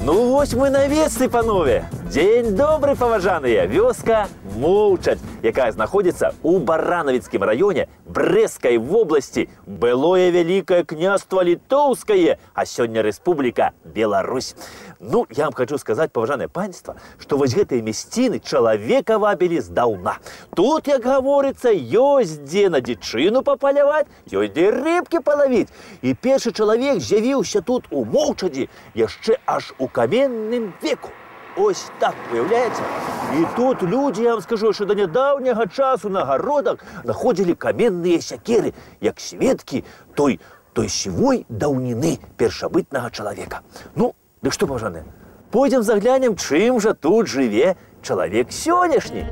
Ну вось мы на месцы, панове. Дзень добры, паважаныя. Вёска Моўчаць, якая знаходзіцца ў Баранавіцкім раёне Брэсцкай вобласці. Былое Вялікае княства Літоўскае, а сёння Рэспубліка Беларусь. Ну, я вам хочу сказаць, паважанае панства, што вось гэтыя мясціны чалавека вабілі здаўна. Тут, як гаворыцца, ёсць дзе на дзічыну папаляваць, ёсць дзе рыбкі палавіць. І першы чалавек з'явіўся тут у Моўчаді яшчэ аж у каменным веку. Ось так, уяўляеце? І тут людзі, я вам скажу, што да нядаўняга часу на гародах знаходзілі каменныя сякеры, як сведкі той сівой даўніны першабытнага чалавека. Ну, дык што, паважаныя, пойдзем заглянем, чым жа тут жыве чалавек сённяшні.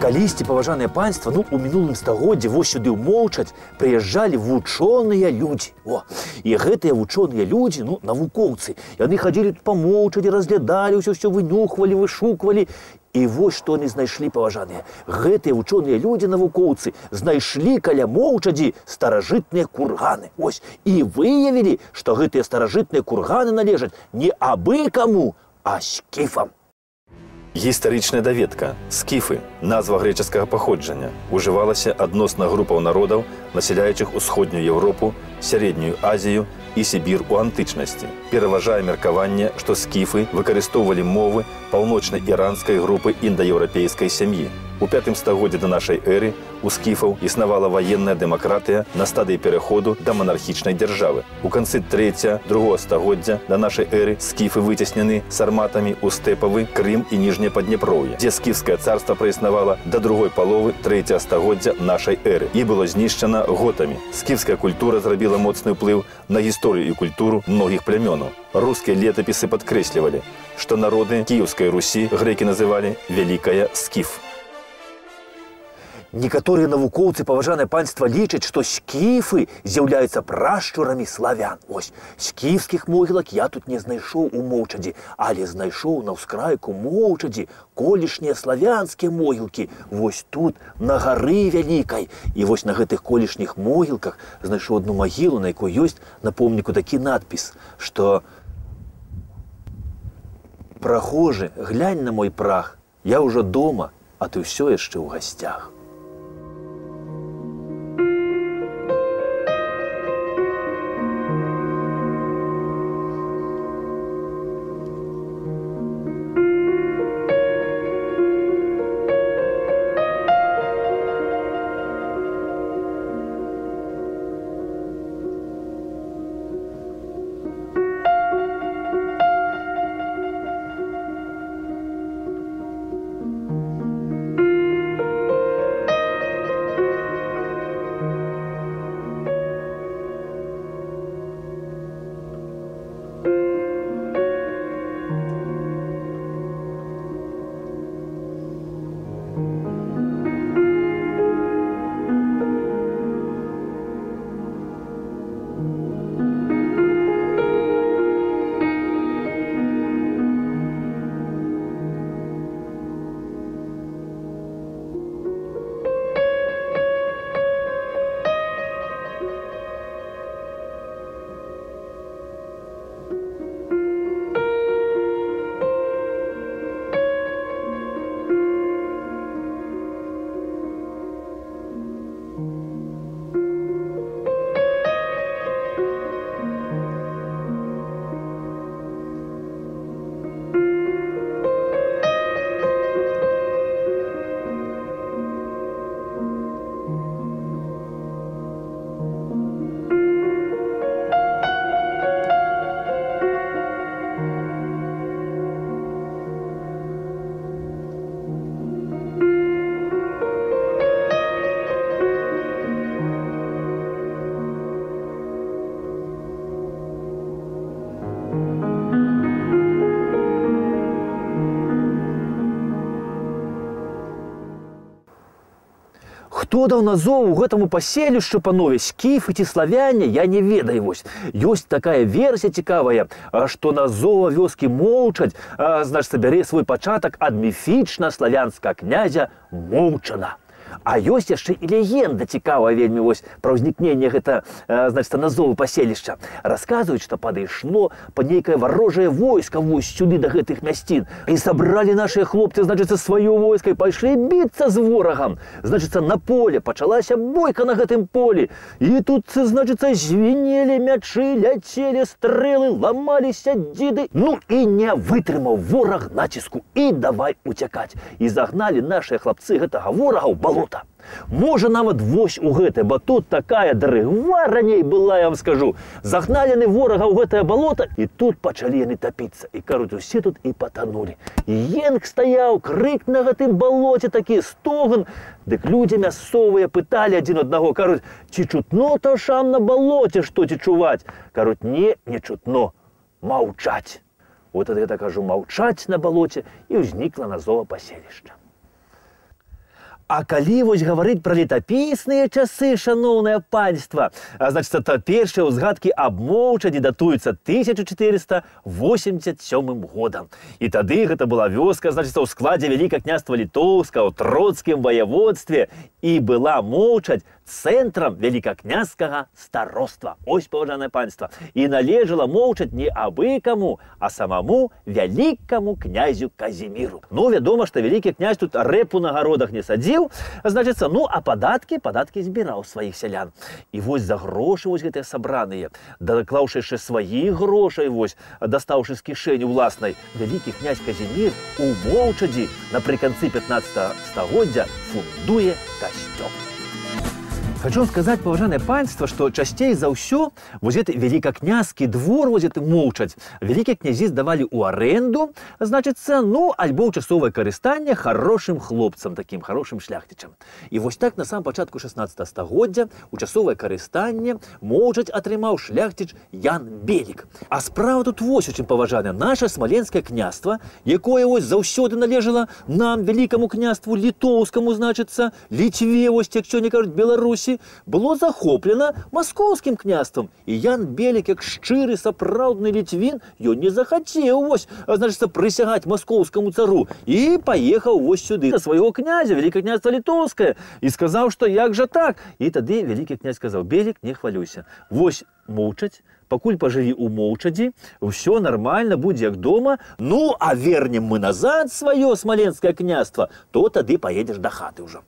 Калісьці, паважанае панства, ну, у мінулым стагоддзі вось сюды ў Моўчаць прыязджалі вучоныя людзі. О, і гэтыя вучоныя людзі, ну, навукоўцы, яны хадзілі тут па Моўчаді, разглядалі ўсё вынюхвалі, вышуквалі. І вось што яны знайшлі, паважаныя. Гэтыя вучоныя людзі, навукоўцы, знайшлі каля Моўчаді старажытныя курганы. Ось, і выявілі, што гэтыя старажытныя курганы належаць не абы каму, а скіфам. Гістарычная даведка. Скіфы, назва грэчаскага паходжання, ужывалася адносна групаў народаў, насяляючых усходнюю Еўропу, сярэднюю Азію і Сібір у антычнасці. Пераважае меркаванне, што скіфы выкарыстоўвалі мовы паўночна-іранскай групы індаеўрапейскай сям'і. У 5 стагоддзі да нашай эры у скіфаў існавала ваенная дэмакратыя на стадыі пераходу да манархічнай дзяржавы. У канцы 3-2 стагоддзя да нашай эры скіфы выцеснены сарматамі ў стэпавы, Крым і ніжняе Падняпроўе, дзе скіфскае царства праіснавала да другой паловы 3 стагоддзя нашай эры і было знішчана готамі. Скіфская культура зрабіла моцны ўплыў на гісторыю і культуру многіх плямёнаў. Рускія летапісы падкрэслівалі, што народы Кіеўскай Русі грэкі называлі «Вялікая Скіф». Некаторыя навукоўцы, паважанае панства, лічаць, што скіфы з'яўляюцца прашчурамі славян. Ось, скіфскіх могілак я тут не знайшоў у Моўчаді, але знайшоў на ўскрайку Моўчаді колішнія славянскія могілкі. Вось тут, на гары Вялікай. І вось на гэтых колішніх могілках знайшоў одну магілу, на якой ёсць на помніку такі надпіс, што «Прахожы, глянь на мой прах, я ўжо дома, а ты ўсё яшчэ ў гасцях». Хто даў назву гэтаму паселішчу, панове, скіфы ці славяне, я не ведаю. Вось. Ёсць такая версія цікавая, што назва вёскі Моўчаць, значыцца, бярэ свой пачатак ад міфічна-славянскага князя Моўчана. А ёсць яшчэ і легенда цікавая вельмі вось пра ўзнікненне гэта, значыцца, назвы паселішча. Расказваюць, што падышло па нейкае варожае войска вось сюды да гэтых мясцін. І сабралі нашыя хлопцы, значыцца, сваё войска і пайшлі біцца з ворагам. Значыцца, на поле пачалася бойка на гэтым полі. І тут, значыцца, звінелі мячы, ляцелі стрэлы, ламаліся дзіды. Ну і не вытрымаў вораг націску і давай уцякаць. І загналі нашыя хлапцы гэтага ворага ў балота. Можа, нават вось у гэтае, бо тут такая дрыгва раней была, я вам скажу. Загналі яны ворага ў гэтае балота, і тут пачалі яны тапіцца. І, кажуць, усе тут і патанулі. І енк стаяў, крык на гэтым балоце, такі стоган. Дык людзі мясцовыя пыталі адзін аднаго, кажуць, ці чутно то шам на балоце, што ці чуваць? Кажуць, не чутно, маўчаць. Вот я так кажу, маўчаць на балоце, і ўзнікла назва паселішча. А калі вось гаварыць пра летапісныя часы, шаноўнае панства, значыцца, то першыя ўзгадкі аб Моўчаді датуюцца 1487 годам. І тады гэта была вёска, значыцца, ў складзе Вялікага княства Літоўскага ў Троцкім ваяводстве, і была Моўчаць цэнтрам вялікакняскага староства. Ось, паважанае панства. І належала Моўчаць не абы каму, а самому вялікаму князю Казіміру. Ну, вядома, што вялікі князь тут рэпу на гародах не садзіў, значыцца, ну, а падаткі збіраў сваіх сялян. І вось за грошы вось гэтыя сабраныя, даклаўшы яшчэ сваіх грошай, вось, дастаўшы з кішэні ўласнай, вялікі князь Казімір у Моўчаді напрыканцы 15 стагоддзя фундуе касцёл. Хочу сказать, паважанае панство, што часцей за ўсё вось гэты вялікакняскі двор вось гэты Моўчаць вялікія князі здавалі ў арэнду, значыцца, ну, альбо ў часовае карыстанне хорошым хлопцам, такім хорошым шляхцічам. І вось так на самом пачатку 16 стагоддзя у часовае карыстанне Моўчаць атрымаў шляхціч Ян Белік. А справа тут вось у чым, паважанае, наша смаленскае княства, якое вось заўсёды належала нам, вялікаму княству літоўскаму, значыцца, Літве, вось, як сёння кажуць, Беларусі, было захоплена маскоўскім княствам. І Ян Белік, як шчыры сапраўдны літвін, ён не захацеў вось, значыцца, прысягаць маскоўскаму цару і паехаў вось сюды да свайго князя, Вялікае княства Літоўскае, і сказаў, што як жа так? І тады вялікі князь сказаў: Белік, не хвалюйся. Вось Моўчаць, пакуль пажыві ў Моўчаді, ўсё нармальна будзе як дома. Ну, а вернем мы назад сваё смаленскае княства, то тады паедзеш да хаты ўжо.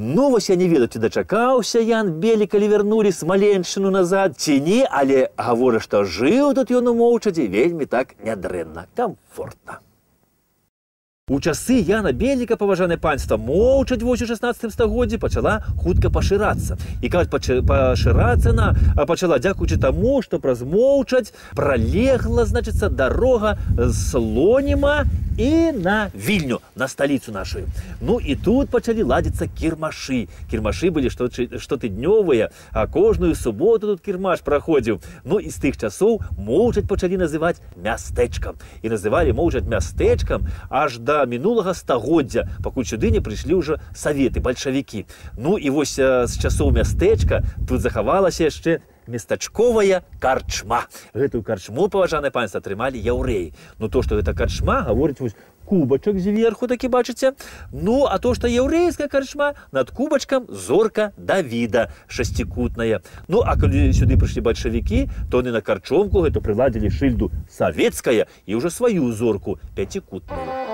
Ну, вось я не ведаю, ці дачакаўся Ян Белік, калі вярнулі Смаленшчыну назад, ці не, але гаворы, што жыў тут ён у Моўчаді вельмі так нядрэнна, камфортна. У часы Яна Беліка, паважанае панства, Моўчаць вось у 16 стагоддзі пачала хутка пашырацца. І кажуць, пашырацца яна пачала дзякуючы таму, што праз Моўчаць пралегла, значыцца, дарога з Слоніма і на Вільню, на сталіцу нашу. Ну і тут пачалі ладзіцца кірмашы. Кірмашы былі штотыднёвыя, а кожную суботу тут кірмаш праходзіў. Ну і з тых часоў Моўчаць пачалі называць мястэчкам. І называлі Моўчаць мястэчкам аж да мінулага стагоддзя, пакуль сюды не прыйшлі ўжо саветы, бальшавікі. Ну і вось з часоў мястэчка тут захавалася яшчэ местачковая карчма. Гэтую карчму, паважанае панства, атрымалі яўрэі. Ну то, што гэта карчма, гаворыць вось кубачак зверху, такі бачыце. Ну, а то, што яўрэйская карчма, над кубачкам зорка Давіда шасцікутная. Ну, а калі сюды прыйшлі бальшавікі, то яны на карчомку гэту прыладзілі шыльду савецкая і ўжо сваю зорку пяцікутную.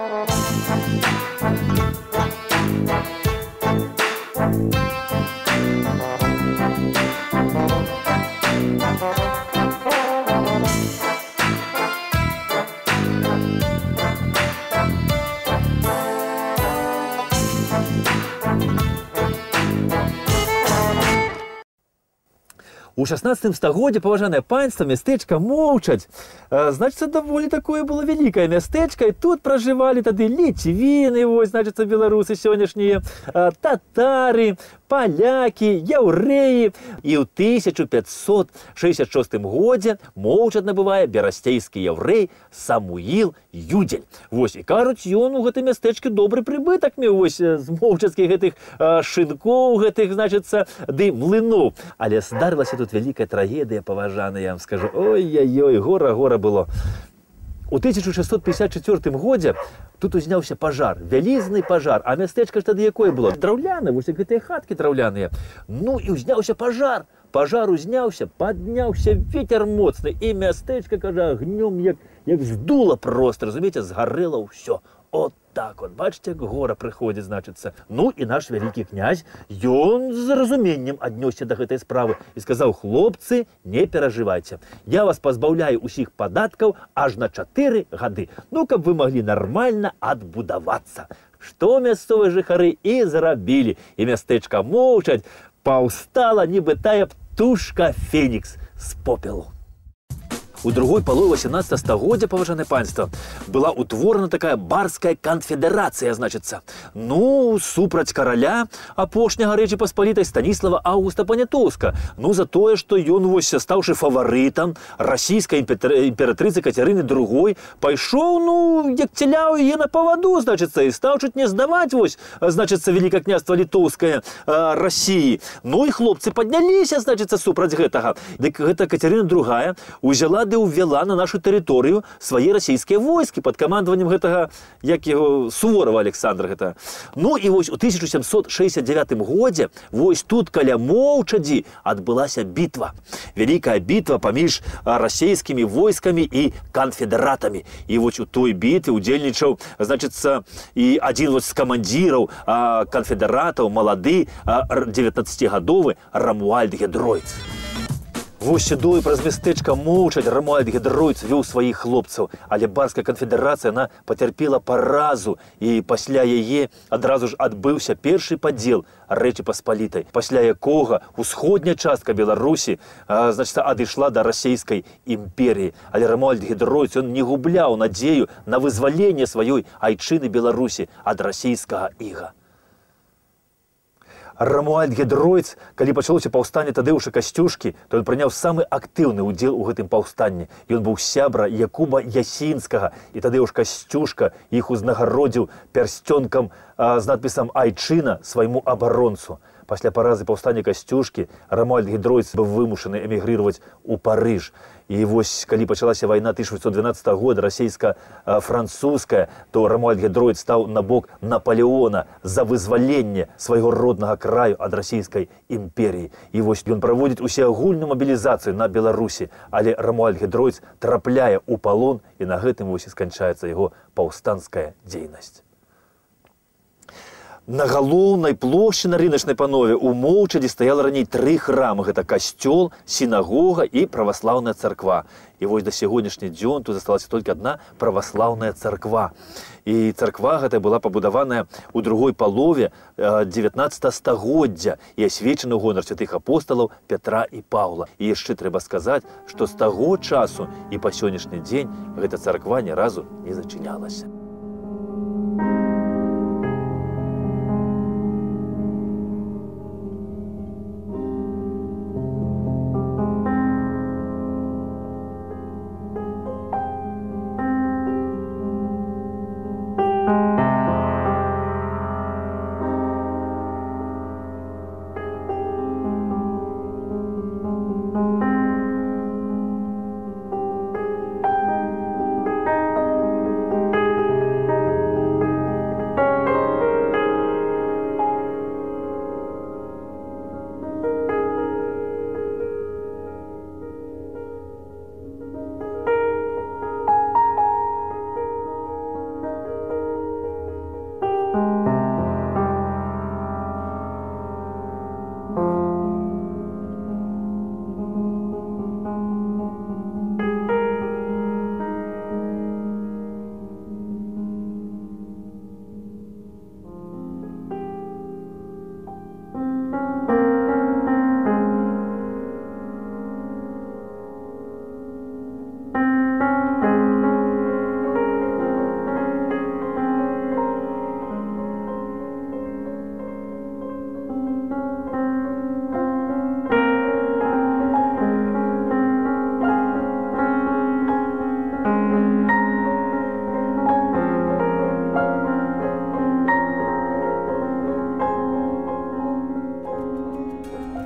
У 16 стагоддзі, паважанае панства, мястэчка Моўчаць. Значыцца, даволі такое было вялікае мястэчка, і тут пражывалі тады ліцвіны, вось, значыцца, беларусы сённяшнія, татары, палякі, яўрэі. І ў 1566 годзе Моўчаць набывае берасцейскі яўрэй Самуіл Юдзель. Вось, і кажуць, ён у гэтым мястэчкі добры прыбытак меў, вось, з моўчацкіх гэтых шынкоў, гэтых, значыцца, ды млыноў. Але здарылася тут вялікая трагедыя, паважаная, я вам скажу. Ой-ой-ой, гора было. У 1654 годзе тут узняўся пажар, вялізны пажар, а мястэчка ж тады якое было? Драўлянае, вось гэтыя хаткі драўляныя. Ну і узняўся пажар. Пажар узняўся, падняўся ветер моцны, і мястэчка, кажа, агнём як здуло проста, разумееце, згарэла ўсё. От так от, бачите, як гора прыходзіць, значыцца. Ну і наш вялікі князь, ён з разуменнем аднёсся да гэтай справы і сказаў: хлопцы, не перажывайце, я вас пазбаўляю усіх падаткаў аж на 4 гады, ну, каб вы маглі нармальна адбудавацца. Што мясцовыя жыхары і зрабілі, і мястэчка Моўчаць паўстала, нібы тая птушка Фенікс з попелу. У другой палове 18 стагоддзя, паважанае панства, была утворана такая барская канфедэрацыя, значыцца. Ну, супраць караля апошняга Рэчы Паспалітай Станіслава Аўгуста Панятоўска. Ну, за тое, што ён, вось, стаўшы фаварытам расійскай імператрыцы Кацярыны II, пайшоў, ну, як цяляў яе на паваду, значыцца, і стаў чуць не здаваць, вось, значыцца, Вялікае княства Літоўскае Расіі. Ну, і хлопцы падняліся, значыцца, супраць гэтага. Дык гэта Кацярына II узяла увела на нашу тэрыторыю свае расійскія войскі пад камандаваннем гэтага, як яго, Суворова Александра гэта. Ну і вось у 1769 годзе вось тут каля Моўчадзі адбылася бітва. Вялікая бітва паміж расійскімі войскамі і канфедэратамі. І вось у той бітве удзельнічаў, значыцца, і адзін вось з камандзіраў канфедэратаў, малады 19-гадовы Рамуальд Гедройц. Вось сюдой праз мястэчка Моўчаць Рамуальд Гедройц вёў сваіх хлопцаў, але барская канфедэрацыя, она пацярпела паразу, і пасля яе адразу ж адбыўся першы падзел Рэчы Паспалітай, пасля якога усходняя частка Беларусі, значыцца, адышла да расійскай імперіі. Але Рамуальд Гедройц, ён не губляў надзею на вызваленне сваёй айчыны Беларусі ад расійскага іга. Рамуальд Гедройц, калі пачалося паўстанне Тадзеуша Касцюшкі, то ён прыняў самы актыўны ўдзел у гэтым паўстанні. Ён быў сябра Якуба Ясінскага, і Тадзеуш Касцюшка іх узнагародзіў пярсцёнкам з надпісам «Айчына» свайму абаронцу. Пасля паразы паўстання Касцюшкі Рамуальд Гедройц быў вымушаны эмігрировать у Парыж. І вось, калі пачалася вайна 1812 года, расійска-французская, то Рамуальд Гедройц стаў на бок Напалеона за вызваленне свайго роднага краю ад расійскай імперіі. І вось ён праводзіць усеагульную мабілізацыю на Беларусі, але Рамуальд Гедройц трапляе ў палон, і на гэтым вось і сканчаецца яго паўстанская дзейнасць. На галоўнай плошчы на рыначнай панове у Моўчадзі стаяла раней 3 храмы. Гэта касцёл, сінагога і праваслаўная царква. І вось да сягонняшні дзён тут засталася толькі адна праваслаўная царква. І царква гэта была пабудаваная ў другой палове 19 стагоддзя і асвечана ў гонар святых апосталаў Пятра і Паўла. І яшчэ трэба сказаць, што з таго часу і па сённяшні дзень гэта царква ні разу не зачынялася.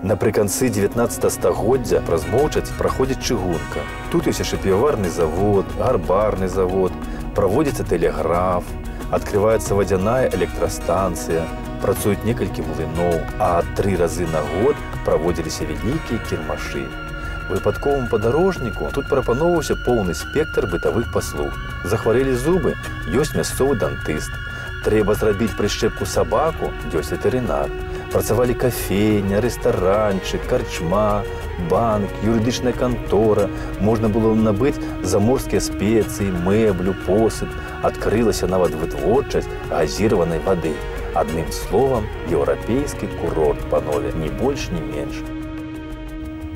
Напрыканцы 19 стагоддзя праз Моўчаць праходзіць чыгунка. Тут ёсць яшчэ піваварны завод, гарбарны завод, праводзіцца тэлеграф, открываецца вадзяная электрастанцыя, працуюць некалькі млыноў, а 3 разы на год праводзіліся вялікія кірмашы. Выпадковому падарожніку тут прапаноўваўся поўны спектр бытавых паслуг. Захварэлі зубы, ёсць мясцовы дантыст. Трэба зрабіць прышчэпку сабаку, ёсць ветэрынар. Працавалі кафейня, рэстаранчык, карчма, банк, юрыдычная кантора. Можна было набыць заморскія спецыі, мэблю, посуд. Адкрылася нават вытворчасць газіраванай вады. Адным словам, еўрапейскі курорт, панове, ні больш, ні менш.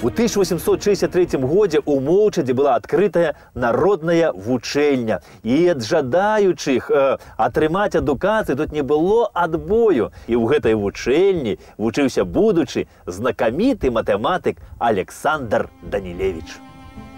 У 1863 годзе ў Моўчадзе была адкрытая народная вучэльня. І ад жадаючых атрымаць адукацыю тут не было адбою. І ў гэтай вучэльні вучыўся будучы знакаміты матэматык Александр Данілевіч.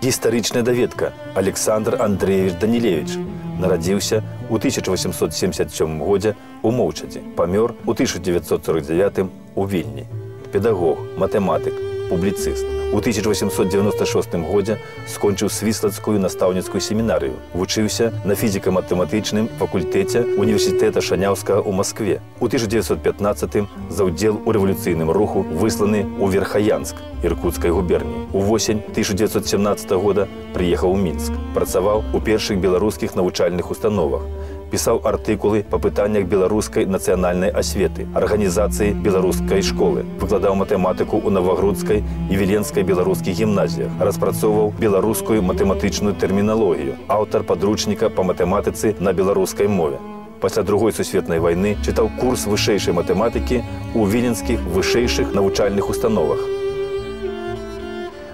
Гістарычная даведка. Александр Андреевич Данілевіч нарадзіўся ў 1877 годзе ў Моўчадзе. Памёр у 1949 у Вільні. Педагог, матэматык, публіцыст. У 1896 годзе скончыў Свіслацкую настаўніцкую семінарыю. Вучыўся на фізіка-матэматычным факультэце універсітэта Шаняўскага ў Маскве. У 1915 за ўдзел у рэвалюцыйным руху высланы ў Верхаянск Іркутскай губерніі. Увосень 1917 года прыехаў у Мінск. Працаваў у першых беларускіх навучальных установах. Пісаў артыкулы па пытаннях беларускай нацыянальнай асветы, арганізацыі беларускай школы, выкладаў матэматыку ў Навагрудскай і Віленскай беларускіх гімназіях, распрацоўваў беларускую матэматычную тэрміналогію, аўтар падручніка па матэматыцы на беларускай мове. Пасля Другой сусветнай вайны чытаў курс вышэйшай матэматыкі ў віленскіх вышэйшых навучальных установах.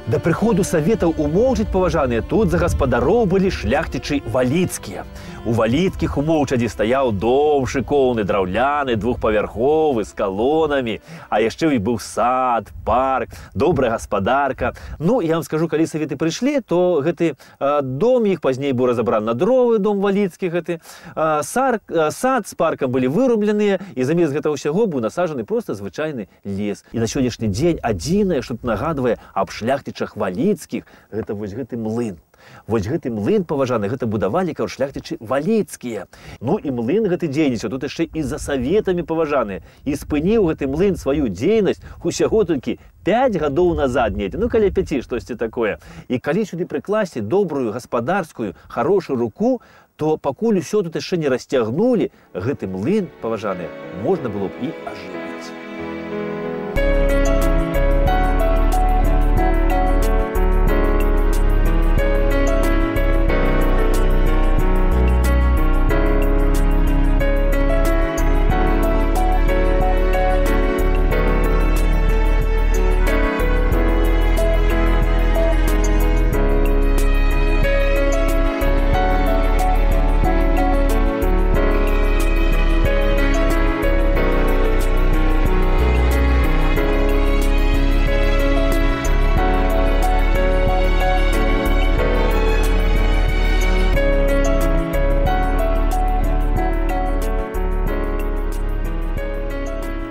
Да прыходу саветаў у Моўчаць, паважаныя, тут за гаспадароў былі шляхцічы валіцкія. У валіцкіх у Моўчадзе стаяў дом шыкоўны, драўляны, двухпавярховы, з калонамі, а яшчэ быў сад, парк, добрая гаспадарка. Ну, я вам скажу, калі саветы прыйшлі, то гэты дом іх пазней быў разабраны на дровы, дом валіцкі гэты. Сад з паркам былі вырубленыя, і замест гэтага ўсяго быў насаджаны проста звычайны лес. І на сённяшні дзень адзінае, што нагадвае аб шляхцічах валіцкіх, гэта вось гэты млын. Вось гэты млын, паважаны, гэта будавалі шляхцічы валіцкія. Ну і млын гэты дзейнічаў тут яшчэ і за саветамі, паважаныя. І спыніў гэты млын сваю дзейнасць усяго толькі 5 гадоў назад недзе, ну каля 5 штосьці такое. І калі сюды прыкласці добрую гаспадарскую, хорошую руку, то пакуль усё тут яшчэ не расцягнулі, гэты млын, паважаныя, можна было б і ажывіць.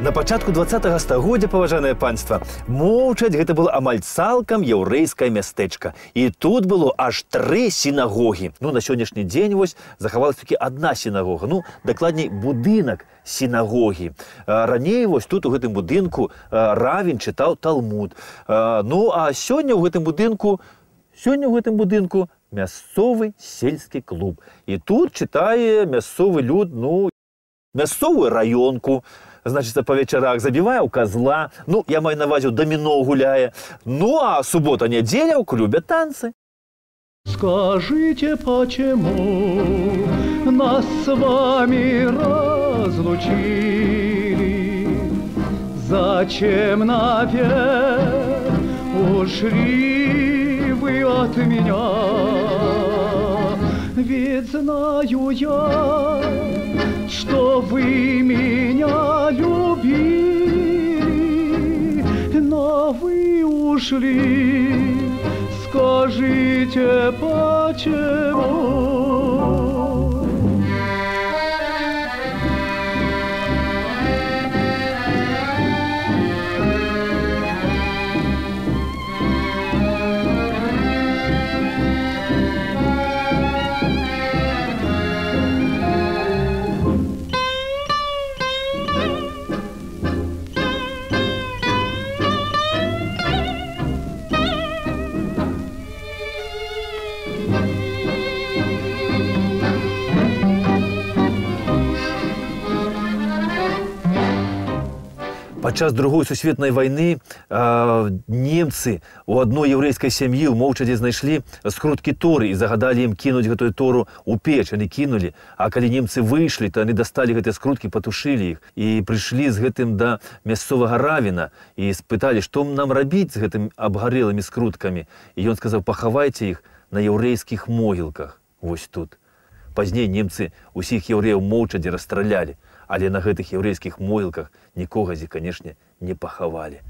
На пачатку 20-го стагоддзя, паважанае панства, Моўчаць гэта было амаль цалкам яўрэйскае мястэчка. І тут было аж 3 сінагогі. Ну, на сённяшні дзень вось захавалася толькі адна сінагога. Ну, дакладней, будынак сінагогі. Раней вось тут у гэтым будынку равін чытаў Талмуд. Ну, а сёння ў гэтым будынку мясцовы сельскі клуб. І тут чытае мясцовы люд, ну, мясцовую раёнку. Значит, по вечерах забиваю козла. Ну, я маю на увазі, домино гуляє. Ну, а суббота-неделя у клубе танцы. Скажите, почему нас с вами разлучили? Зачем навек ушли вы от меня? Ведь знаю я, что вы меня любили, но вы ушли. Скажите, почему? Падчас Другой сусветнай вайны немцы у адной яўрэйскай сям'і ў Моўчадзе знайшлі скруткі торы і загадалі ім кінуць гэтую тору ў печ. Яны кінулі, а калі немцы выйшлі, то яны дасталі гэтыя скруткі, патушылі іх і прыйшлі з гэтым да мясцовага равіна і спыталі, што нам рабіць з гэтымі абгарэлымі скруткамі. І ён сказаў, пахавайце іх на яўрэйскіх могілках. Вось тут. Пазней немцы ўсіх яўрэяў Моўчадзе расстралялі. Але на гэтых яўрэйскіх могілках нікога, канешне, не пахавалі.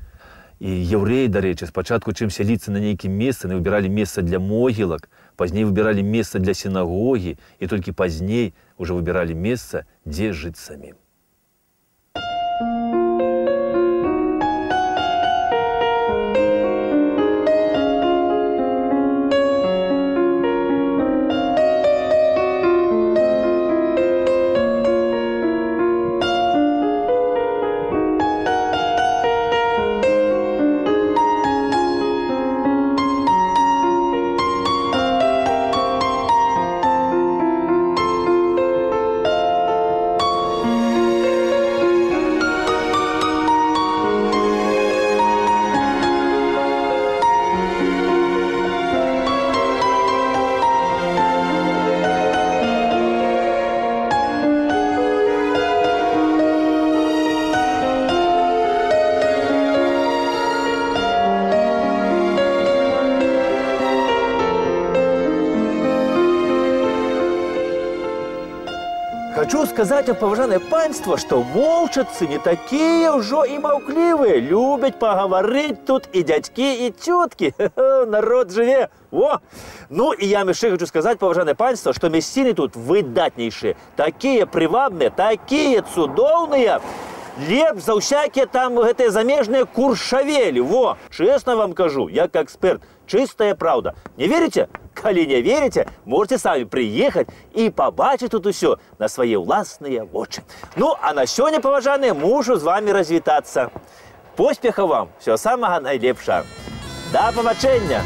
І яўрэі, дарэчы, спачатку, чым сяліцца на нейкім месцы, яны выбіралі месца для могілак, пазней выбіралі месца для сінагогі, і толькі пазней уже выбіралі месца, дзе жыць самім. Хочу сказать вам, поважанное панство, что молчатцы не такие уже и маўклівые. Любят поговорить тут и дядьки, и тетки. Народ живе. Во! Ну и я еще хочу сказать, поважанное панство, что месцины тут выдатнейшие. Такие привабные, такие цудоўные. Лепш за всякие там гэтыя замежные куршавели. Во! Честно вам кажу, я как эксперт. Чистая правда. Не верите? Коли не верите, можете сами приехать и побачить тут все на свои властные очи. Ну, а на сёння, поважаныя, мушу с вами развітаться. Поспехов вам, всего самого наилепшего. До побачення!